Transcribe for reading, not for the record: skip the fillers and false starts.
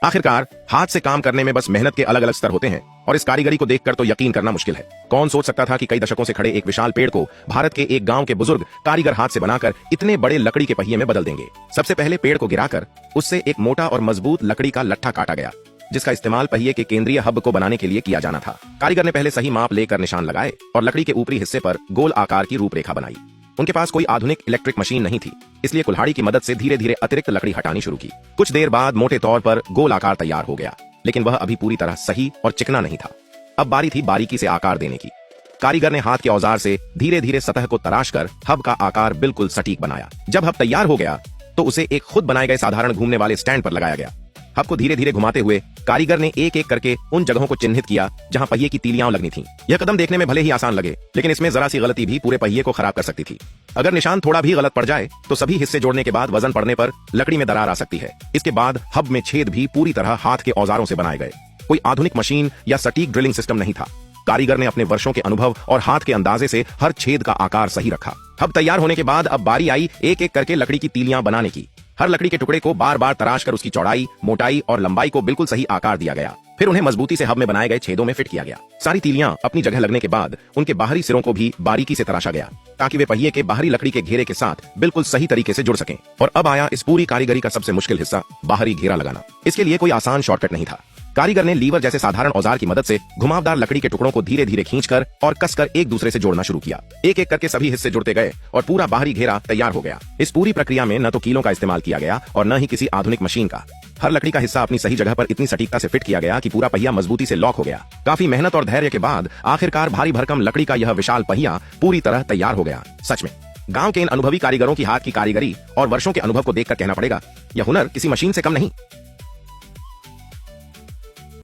आखिरकार हाथ से काम करने में बस मेहनत के अलग अलग स्तर होते हैं और इस कारीगरी को देखकर तो यकीन करना मुश्किल है। कौन सोच सकता था कि कई दशकों से खड़े एक विशाल पेड़ को भारत के एक गांव के बुजुर्ग कारीगर हाथ से बनाकर इतने बड़े लकड़ी के पहिए में बदल देंगे। सबसे पहले पेड़ को गिराकर उससे एक मोटा और मजबूत लकड़ी का लट्ठा काटा गया, जिसका इस्तेमाल पहिए के केंद्रीय हब को बनाने के लिए किया जाना था। कारीगर ने पहले सही माप लेकर निशान लगाए और लकड़ी के ऊपरी हिस्से पर गोल आकार की रूपरेखा बनाई। उनके पास कोई आधुनिक इलेक्ट्रिक मशीन नहीं थी, इसलिए कुल्हाड़ी की मदद से धीरे धीरे अतिरिक्त लकड़ी हटानी शुरू की। कुछ देर बाद मोटे तौर पर गोल आकार तैयार हो गया, लेकिन वह अभी पूरी तरह सही और चिकना नहीं था। अब बारी थी बारीकी से आकार देने की। कारीगर ने हाथ के औजार से धीरे धीरे सतह को तराश कर हब का आकार बिल्कुल सटीक बनाया। जब हब तैयार हो गया तो उसे एक खुद बनाए गए साधारण घूमने वाले स्टैंड पर लगाया गया। हब को धीरे धीरे घुमाते हुए कारीगर ने एक एक करके उन जगहों को चिन्हित किया जहां पहिए की तीलियां लगनी थीं। यह कदम देखने में भले ही आसान लगे, लेकिन इसमें जरा सी गलती भी पूरे पहिए को खराब कर सकती थी। अगर निशान थोड़ा भी गलत पड़ जाए तो सभी हिस्से जोड़ने के बाद वजन पड़ने पर लकड़ी में दरार आ सकती है। इसके बाद हब में छेद भी पूरी तरह हाथ के औजारों से बनाए गए। कोई आधुनिक मशीन या सटीक ड्रिलिंग सिस्टम नहीं था। कारीगर ने अपने वर्षों के अनुभव और हाथ के अंदाजे से हर छेद का आकार सही रखा। हब तैयार होने के बाद अब बारी आई एक एक करके लकड़ी की तीलियां बनाने की। हर लकड़ी के टुकड़े को बार बार तराश कर उसकी चौड़ाई, मोटाई और लंबाई को बिल्कुल सही आकार दिया गया। फिर उन्हें मजबूती से हब में बनाए गए छेदों में फिट किया गया। सारी तीलियां अपनी जगह लगने के बाद उनके बाहरी सिरों को भी बारीकी से तराशा गया, ताकि वे पहिए के बाहरी लकड़ी के घेरे के साथ बिल्कुल सही तरीके से जुड़ सकें। और अब आया इस पूरी कारीगरी का सबसे मुश्किल हिस्सा, बाहरी घेरा लगाना। इसके लिए कोई आसान शॉर्टकट नहीं था। कारीगर ने लीवर जैसे साधारण औजार की मदद से घुमावदार लकड़ी के टुकड़ों को धीरे धीरे खींचकर और कसकर एक दूसरे से जोड़ना शुरू किया। एक एक करके सभी हिस्से जुड़ते गए और पूरा बाहरी घेरा तैयार हो गया। इस पूरी प्रक्रिया में न तो कीलों का इस्तेमाल किया गया और न ही किसी आधुनिक मशीन का। हर लकड़ी का हिस्सा अपनी सही जगह पर इतनी सटीकता से फिट किया गया कि पूरा पहिया मजबूती से लॉक हो गया। काफी मेहनत और धैर्य के बाद आखिरकार भारी भरकम लकड़ी का यह विशाल पहिया पूरी तरह तैयार हो गया। सच में गांव के इन अनुभवी कारीगरों की हाथ की कारीगरी और वर्षों के अनुभव को देखकर कहना पड़ेगा, यह हुनर किसी मशीन से कम नहीं।